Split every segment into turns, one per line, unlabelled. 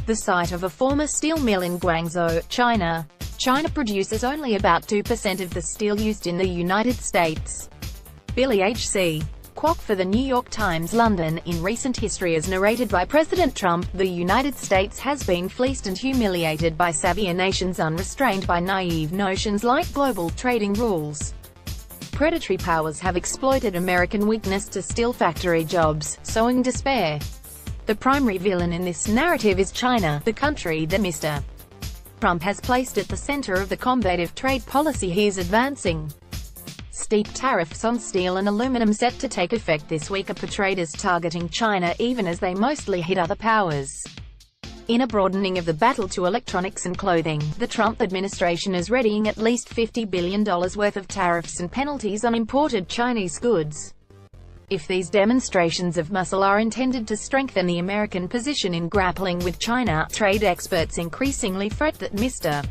the site of a former steel mill in Guangzhou, China. China produces only about 2% of the steel used in the United States. Billy H.C. Kwok for The New York Times, London. In recent history, as narrated by President Trump, the United States has been fleeced and humiliated by savvier nations unrestrained by naive notions like global trading rules. Predatory powers have exploited American weakness to steal factory jobs, sowing despair. The primary villain in this narrative is China, the country that Mr. Trump has placed at the center of the combative trade policy he is advancing. Steep tariffs on steel and aluminum set to take effect this week are portrayed as targeting China even as they mostly hit other powers. In a broadening of the battle to electronics and clothing, the Trump administration is readying at least $50 billion worth of tariffs and penalties on imported Chinese goods. If these demonstrations of muscle are intended to strengthen the American position in grappling with China, trade experts increasingly fret that Mr.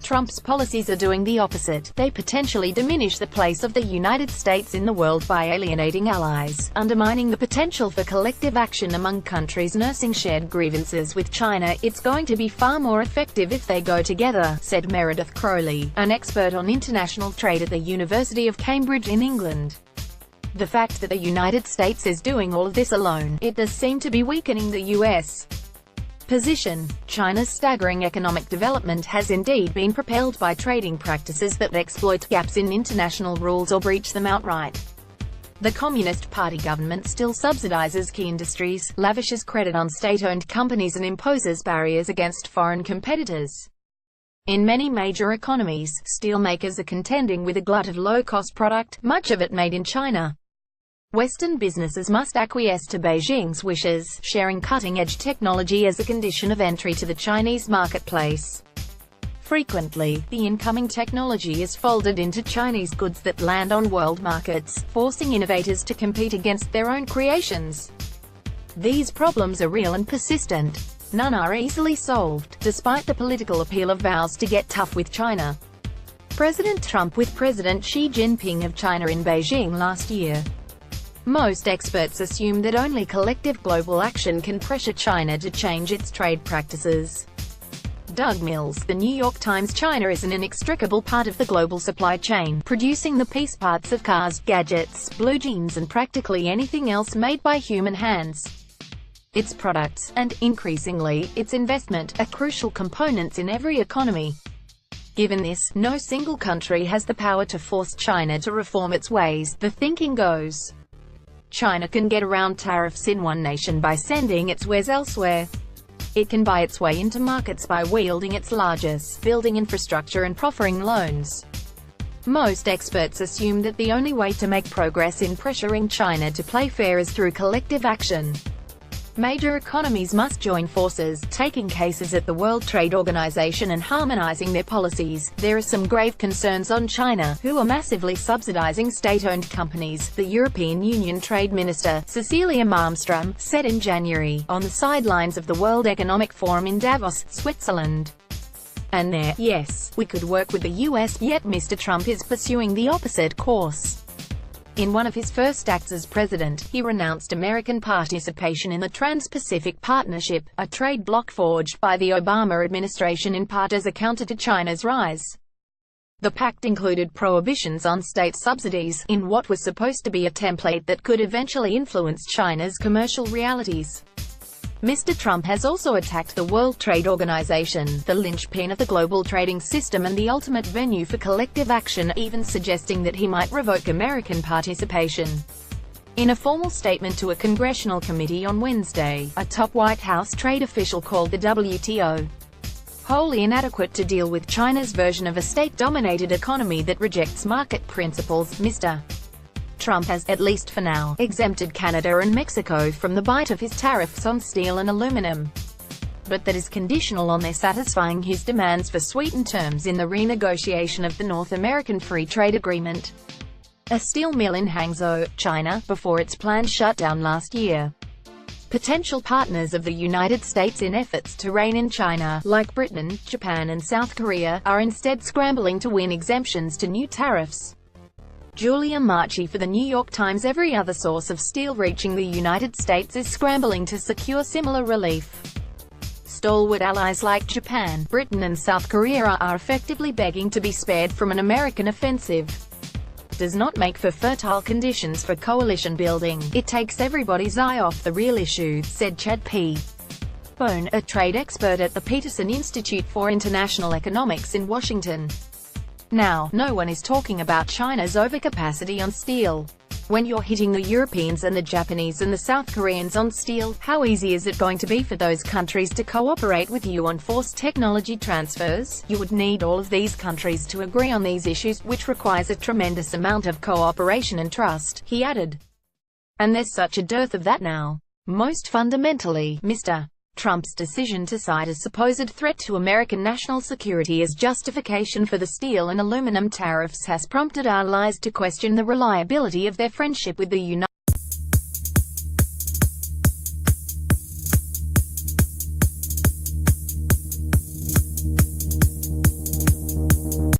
Trump's policies are doing the opposite. They potentially diminish the place of the United States in the world by alienating allies, undermining the potential for collective action among countries nursing shared grievances with China. It's going to be far more effective if they go together, said Meredith Crowley, an expert on international trade at the University of Cambridge in England. The fact that the United States is doing all of this alone, it does seem to be weakening the U.S. position. China's staggering economic development has indeed been propelled by trading practices that exploit gaps in international rules or breach them outright. The Communist Party government still subsidizes key industries, lavishes credit on state-owned companies and imposes barriers against foreign competitors. In many major economies, steelmakers are contending with a glut of low-cost product, much of it made in China. Western businesses must acquiesce to Beijing's wishes, sharing cutting-edge technology as a condition of entry to the Chinese marketplace. Frequently, the incoming technology is folded into Chinese goods that land on world markets, forcing innovators to compete against their own creations. These problems are real and persistent. None are easily solved, despite the political appeal of vows to get tough with China. President Trump with President Xi Jinping of China in Beijing last year. Most experts assume that only collective global action can pressure China to change its trade practices. Doug Mills, The New York Times. China is an inextricable part of the global supply chain, producing the piece parts of cars, gadgets, blue jeans and practically anything else made by human hands. Its products, and, increasingly, its investment, are crucial components in every economy. Given this, no single country has the power to force China to reform its ways, the thinking goes. China can get around tariffs in one nation by sending its wares elsewhere. It can buy its way into markets by wielding its largest, building infrastructure and proffering loans. Most experts assume that the only way to make progress in pressuring China to play fair is through collective action. Major economies must join forces, taking cases at the World Trade Organization and harmonizing their policies. There are some grave concerns on China, who are massively subsidizing state-owned companies, the European Union Trade Minister, Cecilia Malmström, said in January, on the sidelines of the World Economic Forum in Davos, Switzerland. And there, yes, we could work with the US, yet Mr. Trump is pursuing the opposite course. In one of his first acts as president, he renounced American participation in the Trans-Pacific Partnership, a trade bloc forged by the Obama administration in part as a counter to China's rise. The pact included prohibitions on state subsidies, in what was supposed to be a template that could eventually influence China's commercial realities. Mr. Trump has also attacked the World Trade Organization, the linchpin of the global trading system and the ultimate venue for collective action, even suggesting that he might revoke American participation. In a formal statement to a congressional committee on Wednesday, a top White House trade official called the WTO wholly inadequate to deal with China's version of a state-dominated economy that rejects market principles. Mr. Trump has, at least for now, exempted Canada and Mexico from the bite of his tariffs on steel and aluminum. But that is conditional on their satisfying his demands for sweetened terms in the renegotiation of the North American Free Trade Agreement. A steel mill in Guangzhou, China, before its planned shutdown last year. Potential partners of the United States in efforts to rein in China, like Britain, Japan and South Korea, are instead scrambling to win exemptions to new tariffs. Julia Marchi for The New York Times. Every other source of steel reaching the United States is scrambling to secure similar relief. Stalwart allies like Japan, Britain and South Korea are effectively begging to be spared from an American offensive. Does not make for fertile conditions for coalition building. It takes everybody's eye off the real issue, said Chad Peop, a trade expert at the Peterson Institute for International Economics in Washington. Now, no one is talking about China's overcapacity on steel. When you're hitting the Europeans and the Japanese and the South Koreans on steel, how easy is it going to be for those countries to cooperate with you on forced technology transfers? You would need all of these countries to agree on these issues, which requires a tremendous amount of cooperation and trust, he added. And there's such a dearth of that now. Most fundamentally, Mr. Trump's decision to cite a supposed threat to American national security as justification for the steel and aluminum tariffs has prompted allies to question the reliability of their friendship with the United States.